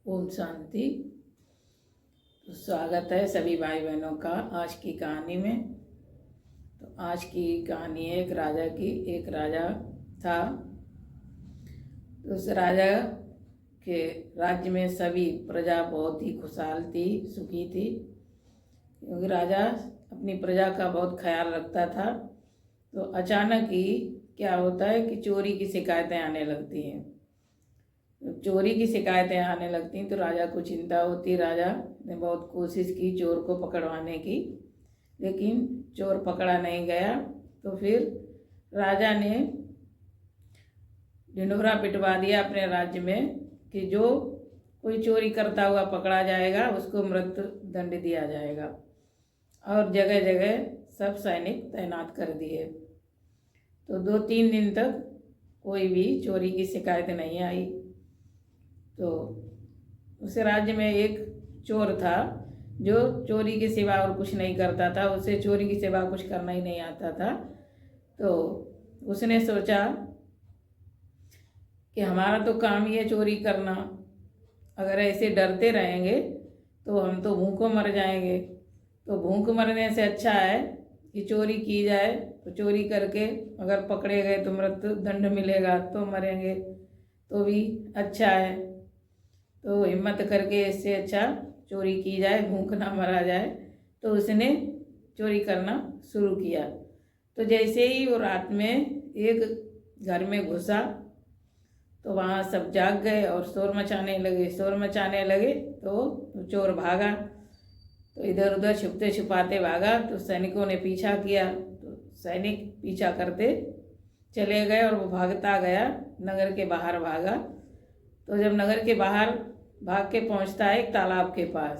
ओम शांति। तो स्वागत है सभी भाई बहनों का आज की कहानी में। तो आज की कहानी है एक राजा की। एक राजा था, तो उस राजा के राज्य में सभी प्रजा बहुत ही खुशहाल थी, सुखी थी, क्योंकि राजा अपनी प्रजा का बहुत ख्याल रखता था। तो अचानक ही क्या होता है कि चोरी की शिकायतें आने लगती हैं। चोरी की शिकायतें आने लगती तो राजा को चिंता होती। राजा ने बहुत कोशिश की चोर को पकड़वाने की, लेकिन चोर पकड़ा नहीं गया। तो फिर राजा ने ढिंढोरा पिटवा दिया अपने राज्य में कि जो कोई चोरी करता हुआ पकड़ा जाएगा उसको मृत्यु दंड दिया जाएगा, और जगह जगह सब सैनिक तैनात कर दिए। तो 2-3 दिन तक कोई भी चोरी की शिकायत नहीं आई। तो उस राज्य में एक चोर था जो चोरी के सिवा और कुछ नहीं करता था, उसे चोरी की सिवा कुछ करना ही नहीं आता था। तो उसने सोचा कि हमारा तो काम ही है चोरी करना, अगर ऐसे डरते रहेंगे तो हम तो भूखों मर जाएंगे। तो भूख मरने से अच्छा है कि चोरी की जाए। तो चोरी करके अगर पकड़े गए तो मृत्यु दंड मिलेगा, तो मरेंगे तो भी अच्छा है। तो हिम्मत करके इससे अच्छा चोरी की जाए, भूख ना मरा जाए। तो उसने चोरी करना शुरू किया। तो जैसे ही वो रात में एक घर में घुसा तो वहाँ सब जाग गए और शोर मचाने लगे। तो चोर भागा, तो इधर उधर छुपते छुपाते भागा। तो सैनिकों ने पीछा किया, तो सैनिक पीछा करते चले गए और वो भागता गया, नगर के बाहर भागा। तो जब नगर के बाहर भाग के पहुंचता है एक तालाब के पास,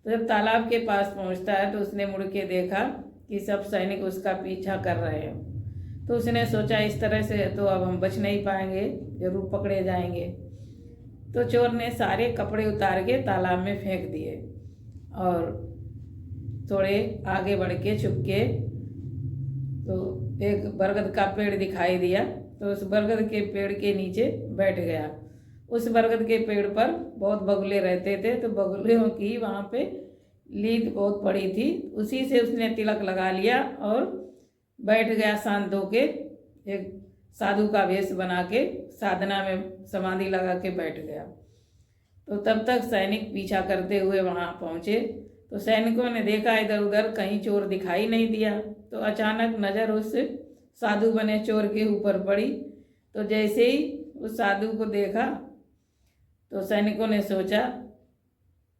तो जब तालाब के पास पहुंचता है तो उसने मुड़ के देखा कि सब सैनिक उसका पीछा कर रहे हैं। तो उसने सोचा इस तरह से तो अब हम बच नहीं पाएंगे, जरूर पकड़े जाएंगे। तो चोर ने सारे कपड़े उतार के तालाब में फेंक दिए और थोड़े आगे बढ़ के छुप के तो एक बरगद का पेड़ दिखाई दिया, तो उस बरगद के पेड़ के नीचे बैठ गया। उस बरगद के पेड़ पर बहुत बगुले रहते थे, तो बगुलों की वहाँ पे लीद बहुत बड़ी थी, उसी से उसने तिलक लगा लिया और बैठ गया शांत होके। एक साधु का वेश बना के साधना में समाधि लगा के बैठ गया। तो तब तक सैनिक पीछा करते हुए वहाँ पहुँचे। तो सैनिकों ने देखा इधर उधर कहीं चोर दिखाई नहीं दिया। तो अचानक नज़र उस साधु बने चोर के ऊपर पड़ी। तो जैसे ही उस साधु को देखा तो सैनिकों ने सोचा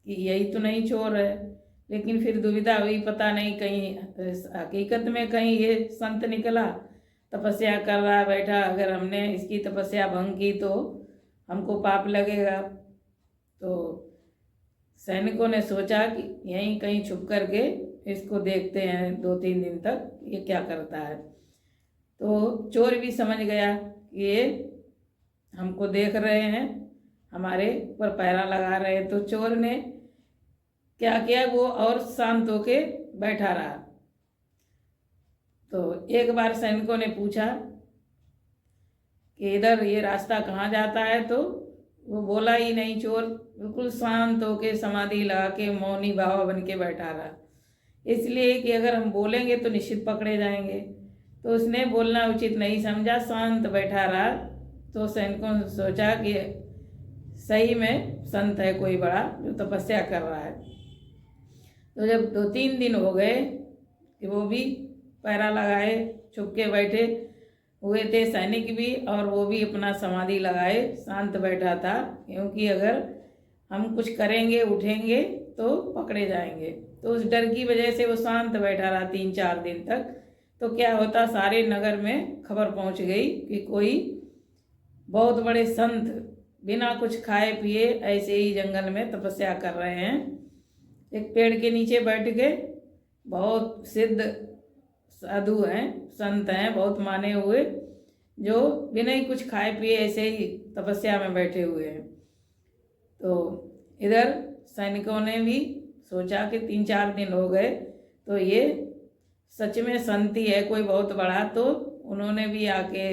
कि यही तो नहीं चोर है, लेकिन फिर दुविधा हुई, पता नहीं कहीं हकीकत में कहीं ये संत निकला, तपस्या कर रहा बैठा, अगर हमने इसकी तपस्या भंग की तो हमको पाप लगेगा। तो सैनिकों ने सोचा कि यहीं कहीं छुप करके इसको देखते हैं 2-3 दिन तक ये क्या करता है। तो चोर भी समझ गया कि ये हमको देख रहे हैं, हमारे ऊपर पहरा लगा रहे हैं। तो चोर ने क्या किया, वो और शांत होके बैठा रहा। तो एक बार सैनिकों ने पूछा कि इधर ये रास्ता कहाँ जाता है, तो वो बोला ही नहीं। चोर बिल्कुल शांत होके समाधि लगा के मौनी बाबा बन के बैठा रहा, इसलिए कि अगर हम बोलेंगे तो निश्चित पकड़े जाएंगे। तो उसने बोलना उचित नहीं समझा, शांत बैठा रहा। तो सैनिकों ने सोचा कि सही में संत है कोई बड़ा जो तपस्या कर रहा है। तो जब 2-3 दिन हो गए कि वो भी पैरा लगाए छुप के बैठे हुए थे, सैनिक भी, और वो भी अपना समाधि लगाए शांत बैठा था, क्योंकि अगर हम कुछ करेंगे उठेंगे तो पकड़े जाएंगे। तो उस डर की वजह से वो शांत बैठा रहा 3-4 दिन तक। तो क्या होता, सारे नगर में खबर पहुंच गई कि कोई बहुत बड़े संत बिना कुछ खाए पिए ऐसे ही जंगल में तपस्या कर रहे हैं। एक पेड़ के नीचे बैठ के, बहुत सिद्ध साधु हैं, संत हैं, बहुत माने हुए, जो बिना ही कुछ खाए पिए ऐसे ही तपस्या में बैठे हुए हैं। तो इधर सैनिकों ने भी सोचा कि 3-4 दिन हो गए तो ये सच में संत ही है कोई बहुत बड़ा। तो उन्होंने भी आके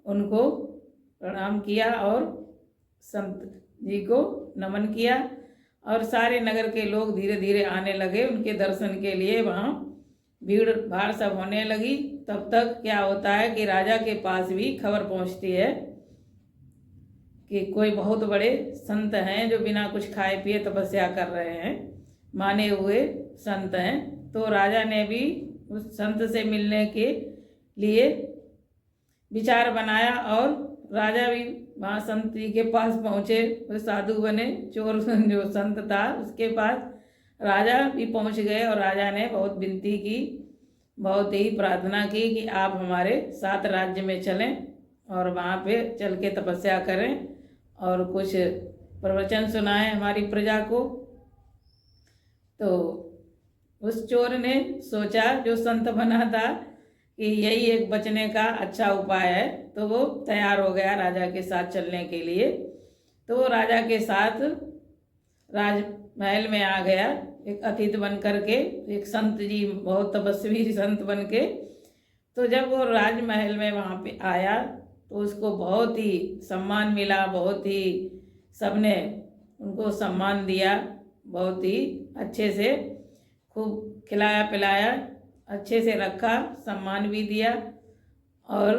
उनको प्रणाम किया और संत जी को नमन किया और सारे नगर के लोग धीरे धीरे आने लगे उनके दर्शन के लिए। वहाँ भीड़ भाड़ सब होने लगी। तब तक क्या होता है कि राजा के पास भी खबर पहुँचती है कि कोई बहुत बड़े संत हैं जो बिना कुछ खाए पिए तपस्या कर रहे हैं, माने हुए संत हैं। तो राजा ने भी उस संत से मिलने के लिए विचार बनाया और राजा भी वहाँ संत जी के पास पहुँचे। वो साधु बने, चोर जो संत था उसके पास राजा भी पहुँच गए और राजा ने बहुत विनती की, बहुत ही प्रार्थना की कि आप हमारे साथ राज्य में चलें और वहाँ पे चल के तपस्या करें और कुछ प्रवचन सुनाएं हमारी प्रजा को। तो उस चोर ने सोचा, जो संत बना था, कि यही एक बचने का अच्छा उपाय है। तो वो तैयार हो गया राजा के साथ चलने के लिए। तो वो राजा के साथ राजमहल में आ गया एक अतिथि बन करके, एक संत जी, बहुत तपस्वी संत बन के। तो जब वो राजमहल में वहाँ पे आया तो उसको बहुत ही सम्मान मिला, बहुत ही सबने उनको सम्मान दिया, बहुत ही अच्छे से खूब खिलाया पिलाया, अच्छे से रखा, सम्मान भी दिया और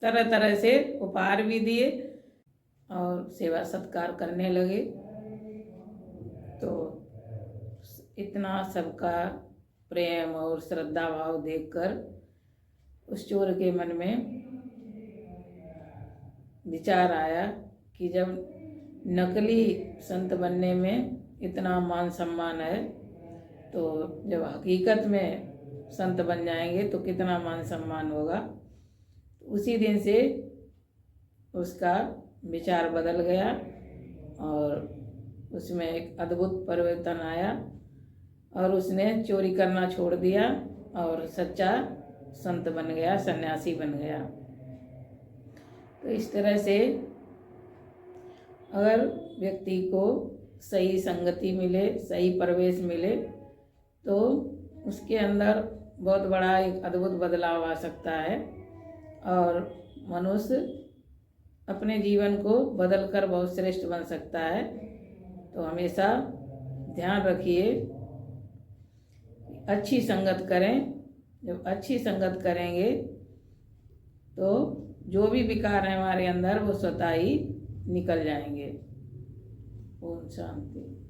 तरह तरह से उपहार भी दिए और सेवा सत्कार करने लगे। तो इतना सबका प्रेम और श्रद्धा भाव देखकर उस चोर के मन में विचार आया कि जब नकली संत बनने में इतना मान सम्मान है, तो जब हकीकत में संत बन जाएंगे तो कितना मान सम्मान होगा। उसी दिन से उसका विचार बदल गया और उसमें एक अद्भुत परिवर्तन आया और उसने चोरी करना छोड़ दिया और सच्चा संत बन गया, सन्यासी बन गया। तो इस तरह से अगर व्यक्ति को सही संगति मिले, सही परिवेश मिले, तो उसके अंदर बहुत बड़ा एक अद्भुत बदलाव आ सकता है और मनुष्य अपने जीवन को बदलकर बहुत श्रेष्ठ बन सकता है। तो हमेशा ध्यान रखिए, अच्छी संगत करें। जब अच्छी संगत करेंगे तो जो भी विकार है हमारे अंदर वो स्वतः ही निकल जाएंगे। ओम शांति।